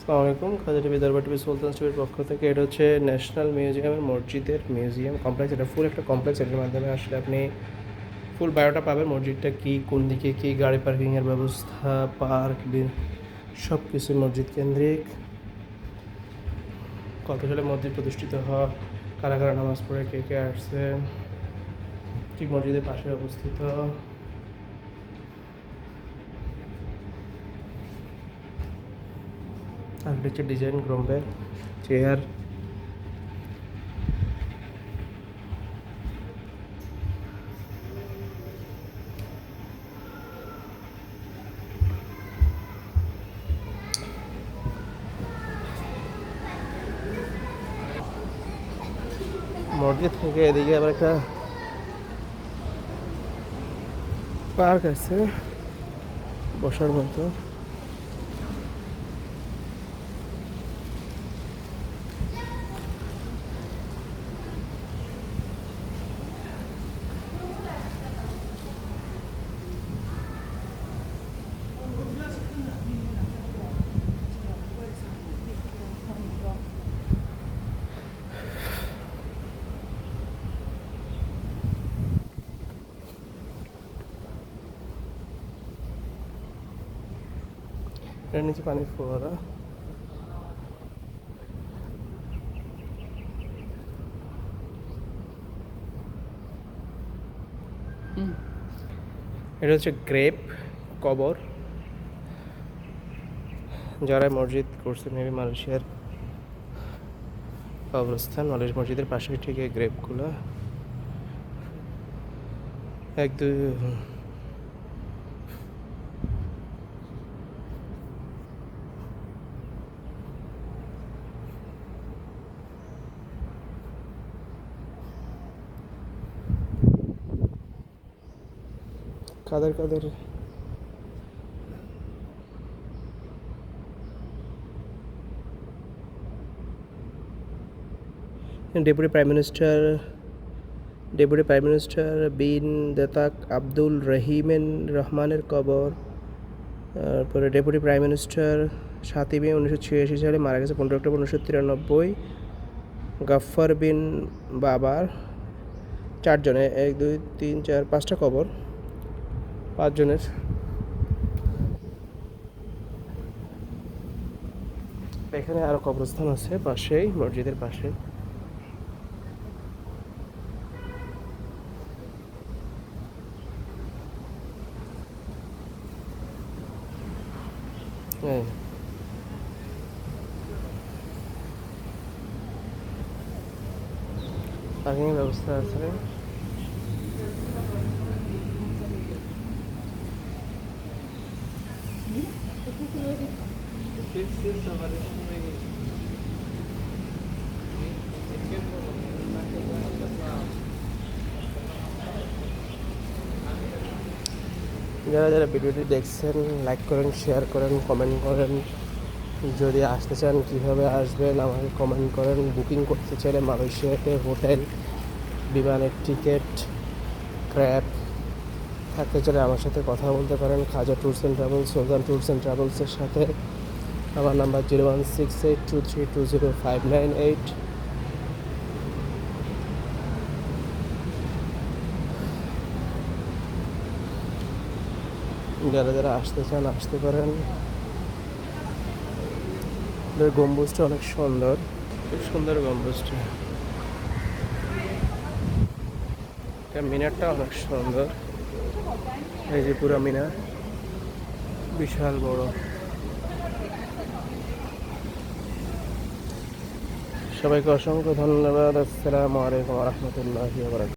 আসসালামু আলাইকুম। খাজা টিভি দরবার টিভি সুলতান টিভির পক্ষ থেকে এটা হচ্ছে ন্যাশনাল মিউজিয়ামের মসজিদের মিউজিয়াম কমপ্লেক্স। এটা ফুল একটা কমপ্লেক্স, এটার মাধ্যমে আসলে আপনি ফুল বায়োটা পাবেন। মসজিদটা কী, কোন দিকে কী, গাড়ি পার্কিংয়ের ব্যবস্থা, পার্ক, সব কিছু মসজিদ কেন্দ্রিক। কত সালে মসজিদ প্রতিষ্ঠিত হয়, কারা কারা নামাজ পড়ে, কে কে আসছে, ঠিক মসজিদের পাশে অবস্থিত। আর্কিটেকচার ডিজাইন গ্রোমবেল চেয়ার। মসজিদ থেকে এদিকে আবার একটা পার্ক আছে বসার মতো। এর নিচে পানির ফোয়ারা। এটা হচ্ছে গ্রেপ কবর, যারা মসজিদ করছে মেবি মালয়েশিয়ার অবস্থান। মালয়েশিয়া মসজিদের পাশে ঠিক এই গ্রেপগুলো এক দুই কাদের কাদের ডেপুটি প্রাইম মিনিস্টার বিন দেতাক আব্দুল রহমানের কবর। তারপরে ডেপুটি প্রাইম মিনিস্টার 7 মে 1986 সালে মারা গেছে, 15 অক্টোবর 1993। গাফফার বিন বাবার 4 জনের, 1 2 3 4 5টা কবর, 5 জনের। এখানে আরো কবরস্থান আছে পাশেই, মসজিদের পাশে। হ্যাঁ, পার্কিংয়ের ব্যবস্থা আছে। যারা যারা ভিডিওটি দেখছেন লাইক করেন, শেয়ার করেন, কমেন্ট করেন। যদি আসতে চান কীভাবে আসবেন আমাকে কমেন্ট করেন। বুকিং করতে চাইলে মালয়েশিয়াতে হোটেল, বিমানের টিকিট, ক্র্যাব থাকতে চাইলে আমার সাথে কথা বলতে পারেন। Khaja tours and travels, Sultan tours and ট্রাভেলসের সাথে। আমার নাম্বার 016823205998। যারা যারা আসতে চান আসতে পারেন। গম্বুজটা অনেক সুন্দর, খুব সুন্দর গম্বুজটা। মিনারটা অনেক সুন্দর, এই যে পুরো মিনার বিশাল বড়। সবাইকে অসংখ্য ধন্যবাদ। আসসালামু আলাইকুম ওয়া রাহমাতুল্লাহি ওয়া বারাকাতুহু।